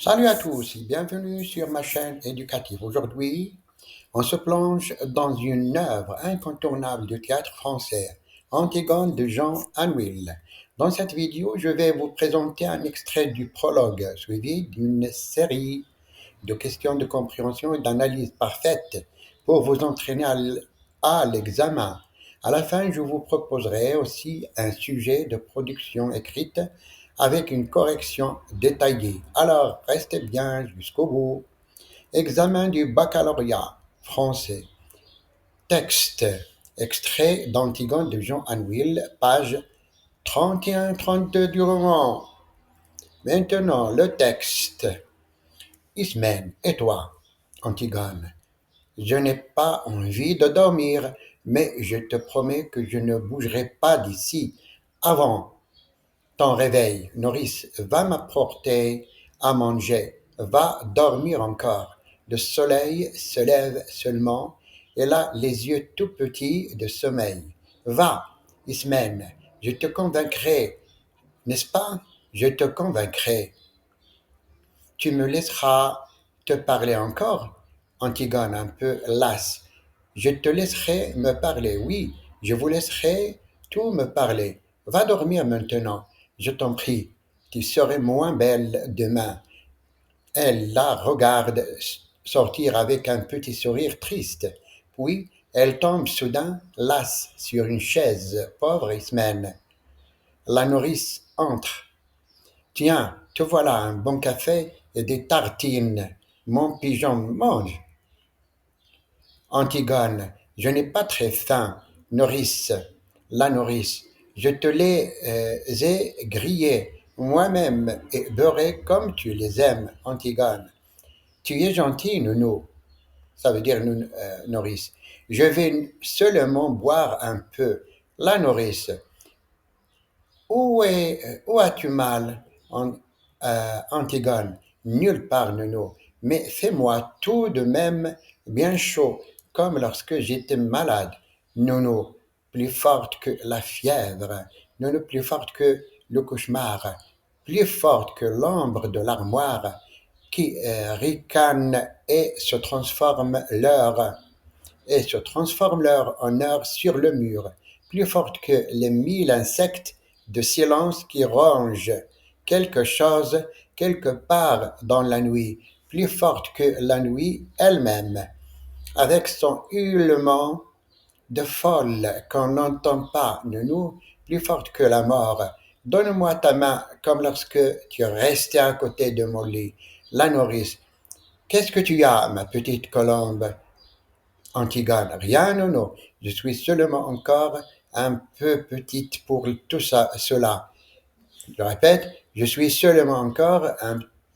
Salut à tous et bienvenue sur ma chaîne éducative. Aujourd'hui, on se plonge dans une œuvre incontournable du théâtre français, Antigone de Jean Anouilh. Dans cette vidéo, je vais vous présenter un extrait du prologue, suivi d'une série de questions de compréhension et d'analyse parfaite pour vous entraîner à l'examen. À la fin, je vous proposerai aussi un sujet de production écrite avec une correction détaillée. Alors, restez bien jusqu'au bout. Examen du baccalauréat français. Texte. Extrait d'Antigone de Jean Anouilh, page 31-32 du roman. Maintenant, le texte. Ismène, et toi, Antigone? Je n'ai pas envie de dormir, mais je te promets que je ne bougerai pas d'ici avant ton réveil. Nourrice, va m'apporter à manger, va dormir encore. Le soleil se lève seulement, elle a les yeux tout petits de sommeil. Va, Ismène, je te convaincrai, n'est-ce pas? Je te convaincrai. Tu me laisseras te parler encore? Antigone, un peu lasse. Je te laisserai me parler, oui, je vous laisserai tout me parler. Va dormir maintenant, je t'en prie. Tu serais moins belle demain. Elle la regarde sortir avec un petit sourire triste. Puis elle tombe soudain, lasse, sur une chaise. Pauvre Ismène. La nourrice entre. Tiens, te voilà un bon café et des tartines. Mon pigeon mange. Antigone, je n'ai pas très faim. Nourrice, la nourrice, je te les ai grillés moi-même et beurrés comme tu les aimes. Antigone, tu es gentil, nounou. Ça veut dire nourrice. Je vais seulement boire un peu. La nourrice, où as-tu mal, Antigone? Nulle part, Nono. Mais fais-moi tout de même bien chaud, comme lorsque j'étais malade. Nono, plus forte que la fièvre. Nono, plus forte que le cauchemar. Plus forte que l'ombre de l'armoire qui ricane et se transforme l'heure en heure sur le mur, plus forte que les 1000 insectes de silence qui rongent quelque chose quelque part dans la nuit, plus forte que la nuit elle-même, avec son hurlement de folle qu'on n'entend pas, nounou, plus forte que la mort. Donne-moi ta main comme lorsque tu restais à côté de mon lit. La nourrice. Qu'est-ce que tu as, ma petite colombe? Antigone, rien, non. Je suis seulement encore un peu petite pour tout cela. Je répète, je suis seulement encore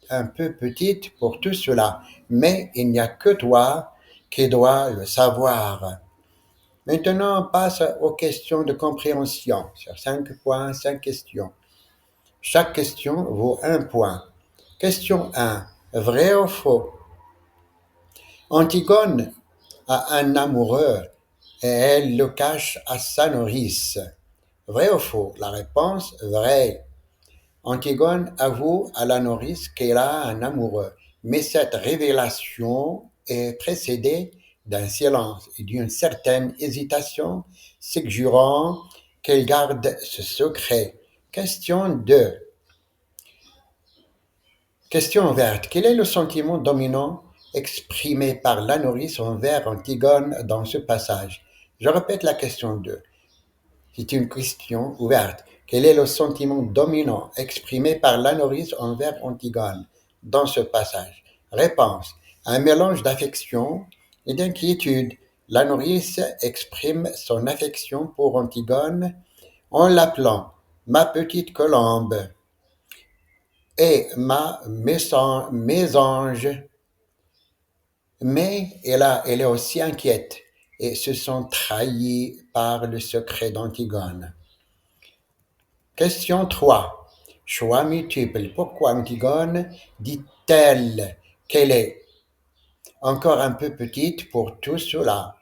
un peu petite pour tout cela, mais il n'y a que toi qui dois le savoir. Maintenant, on passe aux questions de compréhension. Sur 5 points, 5 questions. Chaque question vaut un point. Question 1. Vrai ou faux? Antigone a un amoureux et elle le cache à sa nourrice. Vrai ou faux? La réponse, vrai. Antigone avoue à la nourrice qu'elle a un amoureux, mais cette révélation est précédée d'un silence et d'une certaine hésitation, suggérant qu'elle garde ce secret. Question 2. Question ouverte. Quel est le sentiment dominant exprimé par la nourrice envers Antigone dans ce passage? Je répète la question 2. C'est une question ouverte. Quel est le sentiment dominant exprimé par la nourrice envers Antigone dans ce passage? Réponse. Un mélange d'affection et d'inquiétude. La nourrice exprime son affection pour Antigone en l'appelant ma petite colombe et ma mésange. Mais elle est aussi inquiète et se sent trahie par le secret d'Antigone. Question 3. Choix multiple. Pourquoi Antigone dit-elle qu'elle est encore un peu petite pour tout cela?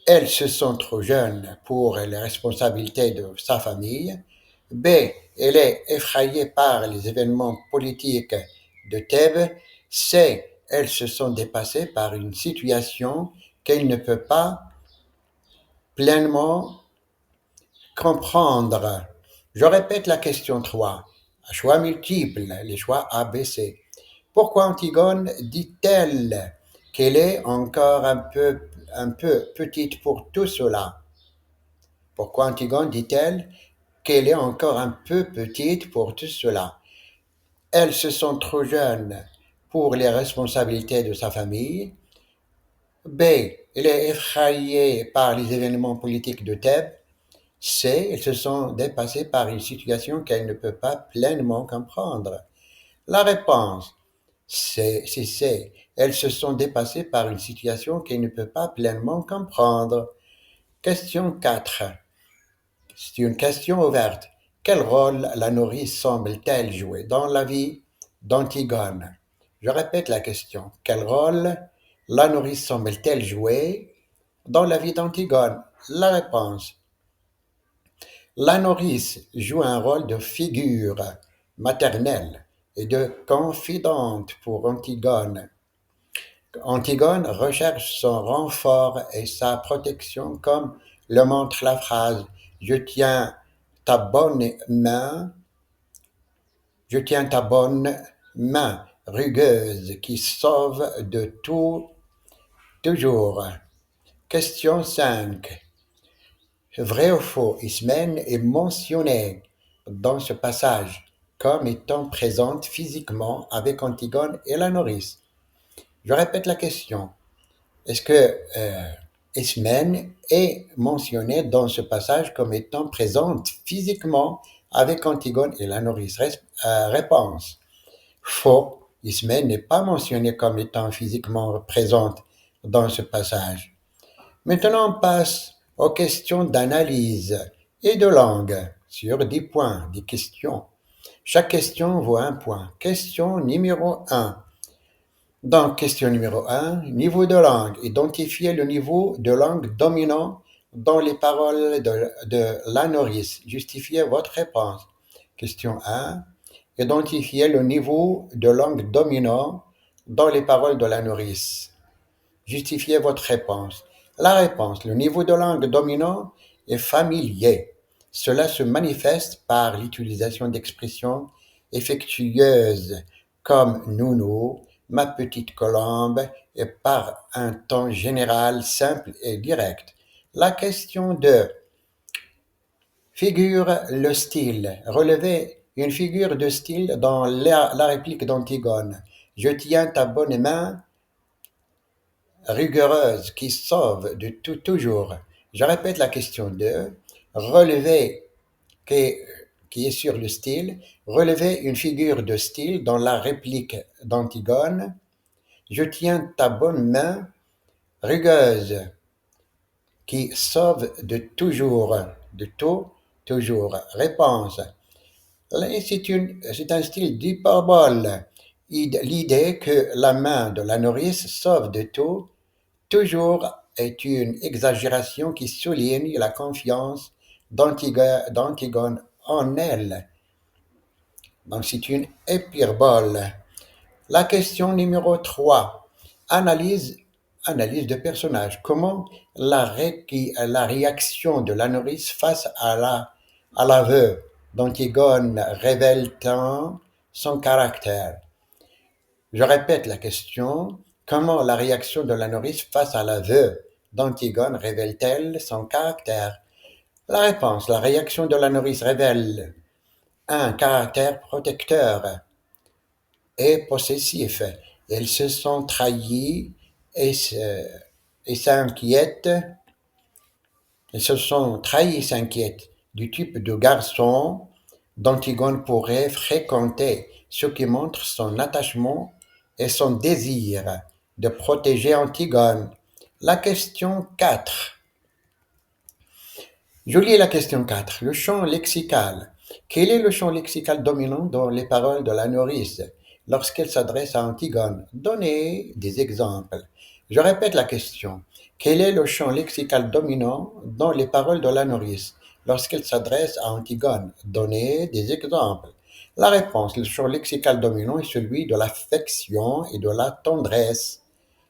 Elle se sent trop jeune pour les responsabilités de sa famille. B. Elle est effrayée par les événements politiques de Thèbes, c'est elles se sont dépassées par une situation qu'elles ne peuvent pas pleinement comprendre. Je répète la question 3. Choix multiples, les choix A, B, C. Pourquoi Antigone dit-elle qu'elle est encore un peu petite pour tout cela? Pourquoi Antigone dit-elle qu'elle est encore un peu petite pour tout cela? Elles se sont trop jeunes pour les responsabilités de sa famille. B. Elle est effrayée par les événements politiques de Thèbes. C. Elles se sont dépassées par une situation qu'elle ne peut pas pleinement comprendre. La réponse, c'est C. Elles se sont dépassées par une situation qu'elle ne peut pas pleinement comprendre. Question 4. C'est une question ouverte. Quel rôle la nourrice semble-t-elle jouer dans la vie d'Antigone? Je répète la question. Quel rôle la nourrice semble-t-elle jouer dans la vie d'Antigone? La réponse. La nourrice joue un rôle de figure maternelle et de confidente pour Antigone. Antigone recherche son renfort et sa protection comme le montre la phrase Je tiens ta bonne main, je tiens ta bonne main rugueuse qui sauve de tout, toujours. Question 5. Vrai ou faux, Ismène est mentionnée dans ce passage comme étant présente physiquement avec Antigone et la nourrice. Je répète la question. Est-ce que Ismène est mentionnée dans ce passage comme étant présente physiquement avec Antigone et la nourrice? Réponse. Faux. Ismène n'est pas mentionnée comme étant physiquement présente dans ce passage. Maintenant, on passe aux questions d'analyse et de langue sur 10 points, 10 questions. Chaque question vaut un point. Question numéro 1. Donc, question numéro 1, niveau de langue. Identifiez le niveau de langue dominant dans les paroles de la nourrice. Justifiez votre réponse. Question 1. Identifiez le niveau de langue dominant dans les paroles de la nourrice. Justifiez votre réponse. La réponse, le niveau de langue dominant est familier. Cela se manifeste par l'utilisation d'expressions effectueuses comme nounou, ma petite colombe et par un ton général simple et direct. La question 2. Figure le style. Relevez une figure de style dans la réplique d'Antigone. Je tiens ta bonne main rigoureuse qui sauve de tout toujours. Je répète la question 2. Relevez qui est sur le style. Relevez une figure de style dans la réplique d'Antigone. Je tiens ta bonne main rugueuse qui sauve de toujours, de tout, toujours. Réponse. C'est un style d'hyperbole. L'idée que la main de la nourrice sauve de tout, toujours est une exagération qui souligne la confiance d'Antigone en elle. Donc c'est une hyperbole. La question numéro 3. Analyse de personnage. Comment la réaction de la nourrice face à l'aveu d'Antigone révèle-t-elle son caractère? Je répète la question. Comment la réaction de la nourrice face à l'aveu d'Antigone révèle-t-elle son caractère? La réponse. La réaction de la nourrice révèle un caractère protecteur et possessif. Elles se sont trahies et s'inquiètent. Elles se sont trahies et s'inquiètent du type de garçon d'Antigone pourrait fréquenter, ce qui montre son attachement et son désir de protéger Antigone. La question 4. Je lis la question 4. Le champ lexical. Quel est le champ lexical dominant dans les paroles de la nourrice lorsqu'elle s'adresse à Antigone? Donnez des exemples. Je répète la question. Quel est le champ lexical dominant dans les paroles de la nourrice lorsqu'elle s'adresse à Antigone? Donnez des exemples. La réponse, le champ lexical dominant est celui de l'affection et de la tendresse.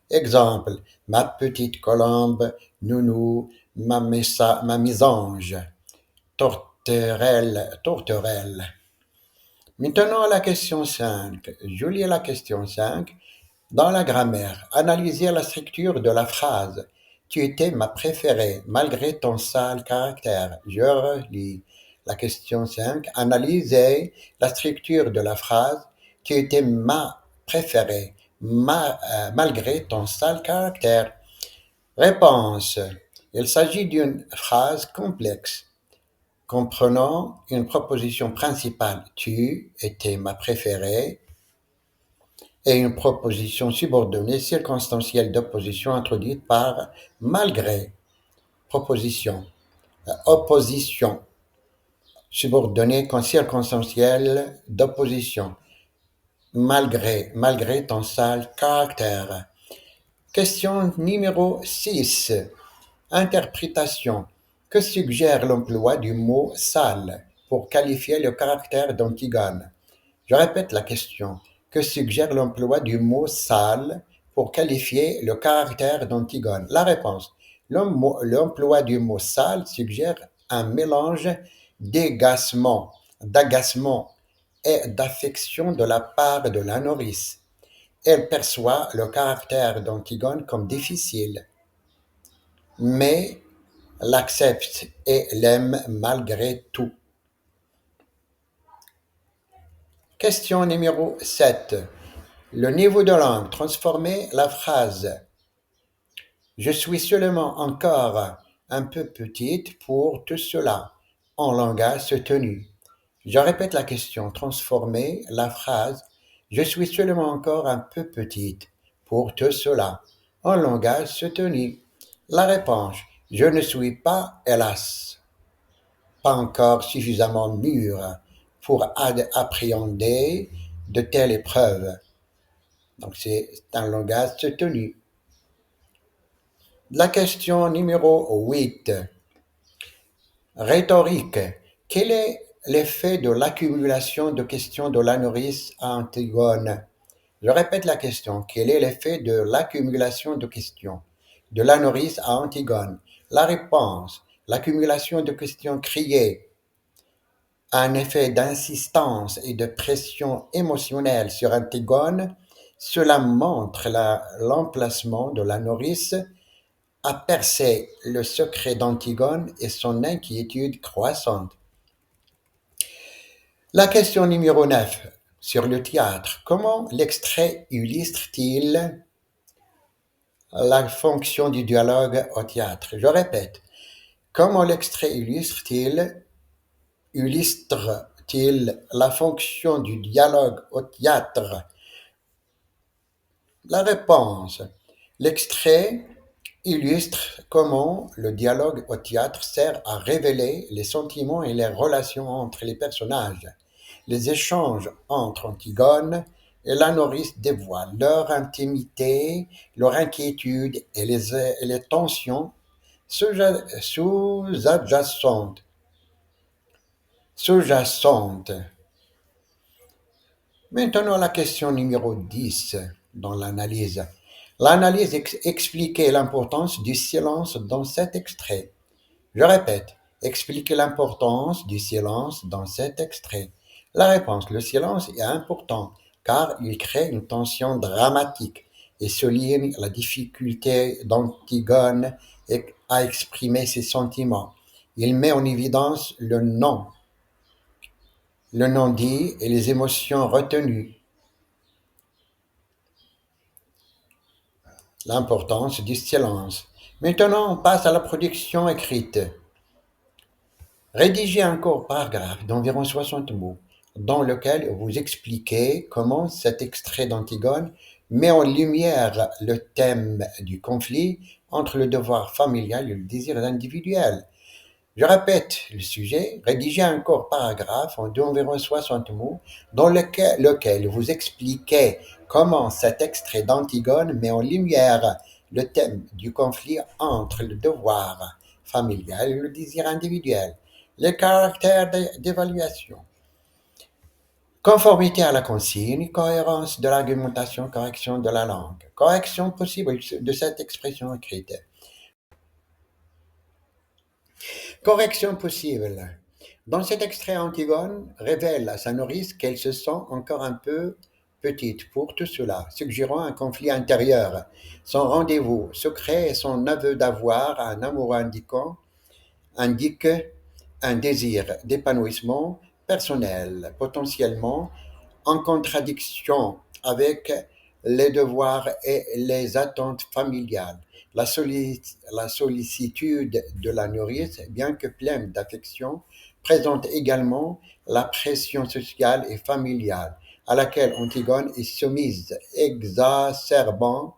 Exemple, ma petite colombe, nounou, ma mésange, tourterelle, tourterelle. Maintenant, la question 5. Je lis la question 5. Dans la grammaire, analysez la structure de la phrase. Tu étais ma préférée, malgré ton sale caractère. Je relis la question 5. Analysez la structure de la phrase. Tu étais ma préférée, malgré ton sale caractère. Réponse. Il s'agit d'une phrase complexe comprenant une proposition principale, tu étais ma préférée, et une proposition subordonnée circonstancielle d'opposition introduite par malgré, proposition, opposition, subordonnée circonstancielle d'opposition, malgré ton sale caractère. Question numéro 6. Interprétation. Que suggère l'emploi du mot sale pour qualifier le caractère d'Antigone? Je répète la question. Que suggère l'emploi du mot sale pour qualifier le caractère d'Antigone? La réponse. L'emploi du mot sale suggère un mélange d'agacement et d'affection de la part de la nourrice. Elle perçoit le caractère d'Antigone comme difficile, mais l'accepte et l'aime malgré tout. Question numéro 7. Le niveau de langue. Transformer la phrase. Je suis seulement encore un peu petite pour tout cela en langage soutenu. Je répète la question. Transformer la phrase. Je suis seulement encore un peu petite pour tout cela en langage soutenu. La réponse. Je ne suis pas, hélas, pas encore suffisamment mûr pour appréhender de telles épreuves. Donc c'est un langage soutenu. La question numéro 8. Rhétorique. Quel est l'effet de l'accumulation de questions de la nourrice à Antigone? Je répète la question. Quel est l'effet de l'accumulation de questions de la nourrice à Antigone? La réponse. L'accumulation de questions criées, un effet d'insistance et de pression émotionnelle sur Antigone. Cela montre l'emplacement de la nourrice à percer le secret d'Antigone et son inquiétude croissante. La question numéro 9 sur le théâtre. Comment l'extrait illustre-t-il la fonction du dialogue au théâtre? Je répète. Comment l'extrait illustre-t-il la fonction du dialogue au théâtre? La réponse. L'extrait illustre comment le dialogue au théâtre sert à révéler les sentiments et les relations entre les personnages. Les échanges entre Antigone et la nourrice dévoilent leur intimité, leur inquiétude et les tensions sous-jacentes. Maintenant, la question numéro 10 dans l'analyse. L'analyse expliquait l'importance du silence dans cet extrait. Je répète, expliquer l'importance du silence dans cet extrait. La réponse, le silence est important car il crée une tension dramatique et souligne la difficulté d'Antigone à exprimer ses sentiments. Il met en évidence le non-dit et les émotions retenues. L'importance du silence. Maintenant, on passe à la production écrite. Rédigez un court paragraphe d'environ 60 mots dans lequel vous expliquez comment cet extrait d'Antigone met en lumière le thème du conflit entre le devoir familial et le désir individuel. Je répète le sujet. Rédigez un court paragraphe d'environ 60 mots dans lequel vous expliquez comment cet extrait d'Antigone met en lumière le thème du conflit entre le devoir familial et le désir individuel. Les caractères d'évaluation. Conformité à la consigne, cohérence de l'argumentation, correction de la langue. Correction possible de cette expression écrite. Correction possible. Dans cet extrait, Antigone révèle à sa nourrice qu'elle se sent encore un peu petite pour tout cela, suggérant un conflit intérieur. Son rendez-vous secret et son aveu d'avoir un amoureux indique un désir d'épanouissement personnel, potentiellement en contradiction avec les devoirs et les attentes familiales. La sollicitude de la nourrice, bien que pleine d'affection, présente également la pression sociale et familiale à laquelle Antigone est soumise, exacerbant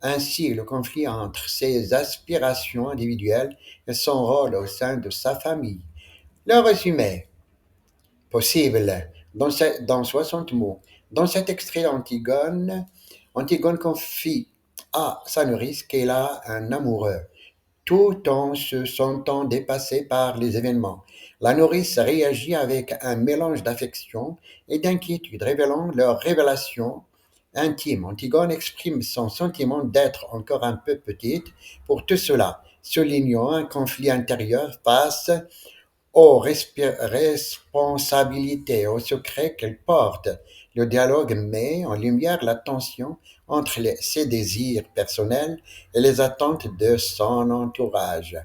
ainsi le conflit entre ses aspirations individuelles et son rôle au sein de sa famille. Le résumé possible dans 60 mots. Dans cet extrait Antigone confie à sa nourrice qu'elle a un amoureux, tout en se sentant dépassée par les événements. La nourrice réagit avec un mélange d'affection et d'inquiétude, révélant leur révélation intime. Antigone exprime son sentiment d'être encore un peu petite pour tout cela, soulignant un conflit intérieur face aux responsabilités, aux secrets qu'elle porte. Le dialogue met en lumière la tension entre ses désirs personnels et les attentes de son entourage.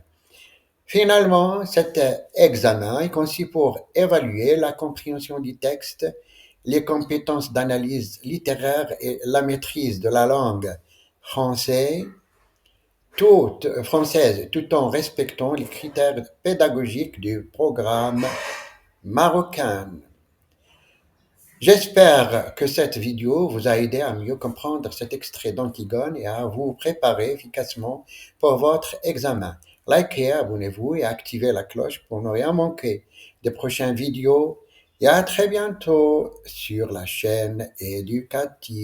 Finalement, cet examen est conçu pour évaluer la compréhension du texte, les compétences d'analyse littéraire et la maîtrise de la langue française, tout en respectant les critères pédagogiques du programme marocain. J'espère que cette vidéo vous a aidé à mieux comprendre cet extrait d'Antigone et à vous préparer efficacement pour votre examen. Likez, abonnez-vous et activez la cloche pour ne rien manquer des prochaines vidéos. Et à très bientôt sur la chaîne éducative.